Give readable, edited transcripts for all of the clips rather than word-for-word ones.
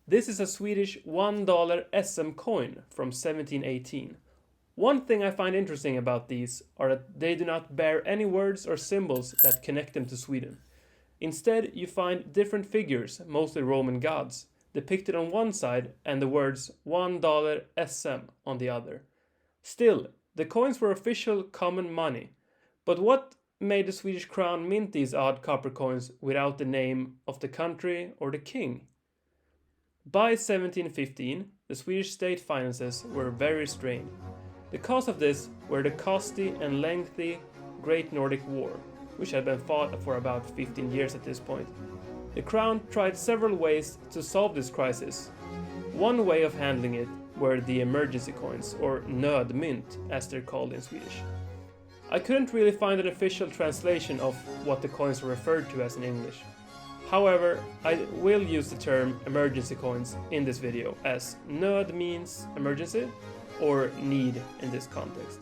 This is a Swedish $1 SM coin from 1718. One thing I find interesting about these are that they do not bear any words or symbols that connect them to Sweden. Instead, you find different figures, mostly Roman gods, depicted on one side and the words $1 SM on the other. Still, the coins were official common money. But what made the Swedish crown mint these odd copper coins without the name of the country or the king? By 1715, the Swedish state finances were very strained. The cause of this were the costly and lengthy Great Nordic War, which had been fought for about 15 years at this point. The crown tried several ways to solve this crisis. One way of handling it were the emergency coins, or nödmynt as they're called in Swedish. I couldn't really find an official translation of what the coins were referred to as in English. However, I will use the term emergency coins in this video, as nöd means emergency, or need in this context.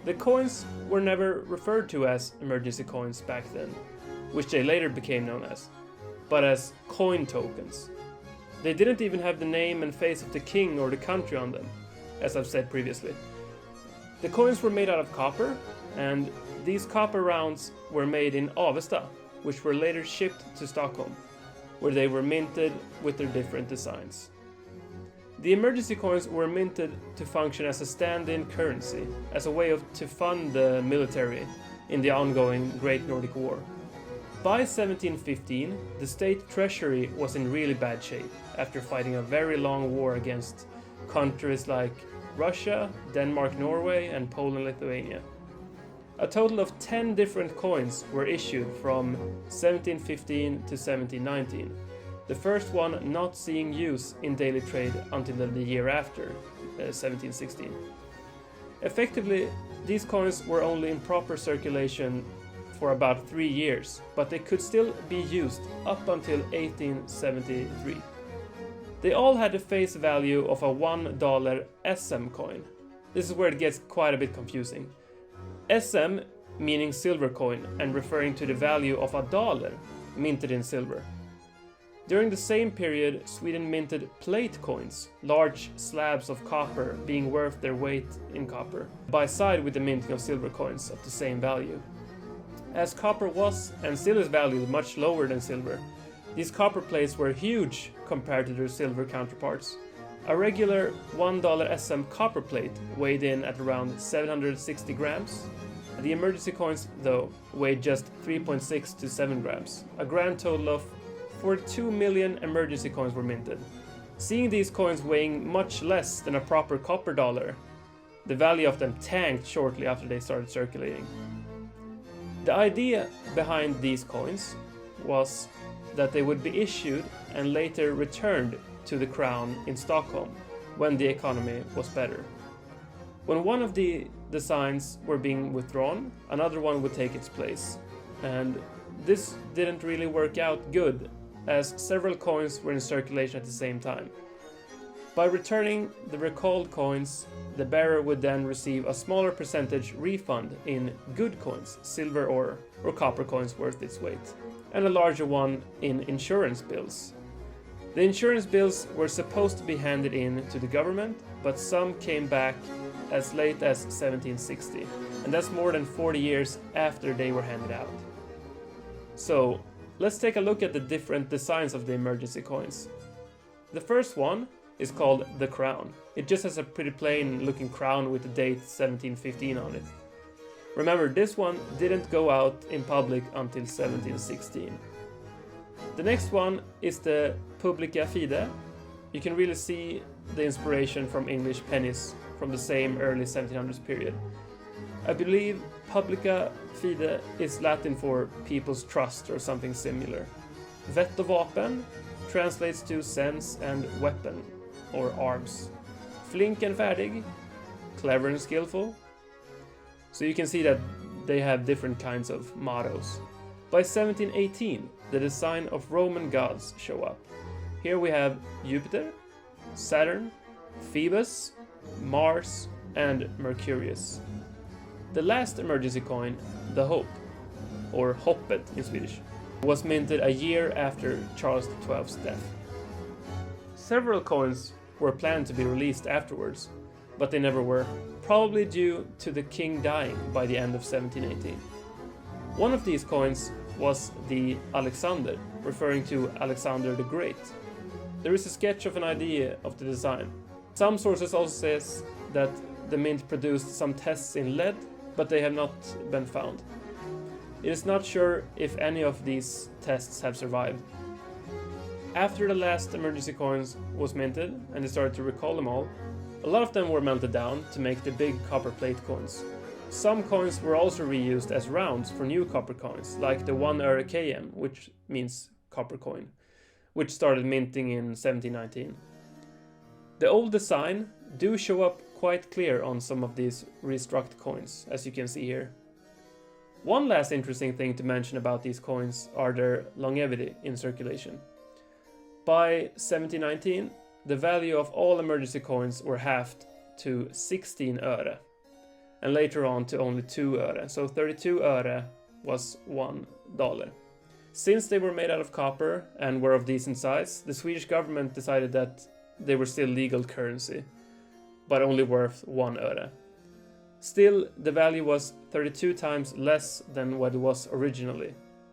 The coins were never referred to as emergency coins back then, which they later became known as, but as coin tokens. They didn't even have the name and face of the king or the country on them, as I've said previously. The coins were made out of copper, and these copper rounds were made in Avesta, which were later shipped to Stockholm, where they were minted with their different designs. The emergency coins were minted to function as a stand-in currency, as a way to fund the military in the ongoing Great Nordic War. By 1715, the state treasury was in really bad shape after fighting a very long war against countries like Russia, Denmark, Norway, and Poland, Lithuania. A total of 10 different coins were issued from 1715 to 1719, the first one not seeing use in daily trade until the year after, 1716. Effectively, these coins were only in proper circulation for about 3 years, but they could still be used up until 1873. They all had a face value of a $1 SM coin. This is where it gets quite a bit confusing. SM meaning silver coin and referring to the value of a dollar minted in silver. During the same period, Sweden minted plate coins, large slabs of copper being worth their weight in copper, by side with the minting of silver coins of the same value. As copper was and still is valued much lower than silver, these copper plates were huge compared to their silver counterparts. A regular $1 SM copper plate weighed in at around 760 grams. The emergency coins, though, weighed just 3.6 to 7 grams. A grand total of 42 million emergency coins were minted. Seeing these coins weighing much less than a proper copper dollar, the value of them tanked shortly after they started circulating. The idea behind these coins was that they would be issued and later returned to the crown in Stockholm when the economy was better. When one of the designs were being withdrawn, another one would take its place. And this didn't really work out good, as several coins were in circulation at the same time. By returning the recalled coins, the bearer would then receive a smaller percentage refund in good coins, silver or copper coins worth its weight, and a larger one in insurance bills. The insurance bills were supposed to be handed in to the government, but some came back as late as 1760, and that's more than 40 years after they were handed out. So, let's take a look at the different designs of the emergency coins. The first one is called the crown. It just has a pretty plain looking crown with the date 1715 on it. Remember, this one didn't go out in public until 1716. The next one is the Publica Fide. You can really see the inspiration from English pennies from the same early 1700s period. I believe Publica Fide is Latin for people's trust or something similar. Vett och vapen translates to sense and weapon or arms. Flink and färdig, clever and skillful. So you can see that they have different kinds of mottos. By 1718, the design of Roman gods show up. Here we have Jupiter, Saturn, Phoebus, Mars, and Mercurius. The last emergency coin, the Hope, or Hoppet in Swedish, was minted a year after Charles XII's death. Several coins were planned to be released afterwards, but they never were, probably due to the king dying by the end of 1718. One of these coins was the Alexander, referring to Alexander the Great. There is a sketch of an idea of the design. Some sources also says that the mint produced some tests in lead, but they have not been found. It is not sure if any of these tests have survived. After the last emergency coins was minted and they started to recall them all, a lot of them were melted down to make the big copper plate coins. Some coins were also reused as rounds for new copper coins, like the 1 öre KM, which means copper coin, which started minting in 1719. The old design do show up quite clear on some of these restruck coins, as you can see here. One last interesting thing to mention about these coins are their longevity in circulation. By 1719, the value of all emergency coins were halved to 16 öre, and later on to only 2 öre, so 32 öre was $1. Since they were made out of copper and were of decent size, the Swedish government decided that they were still legal currency, but only worth 1 öre. Still, the value was 32 times less than what it was originally,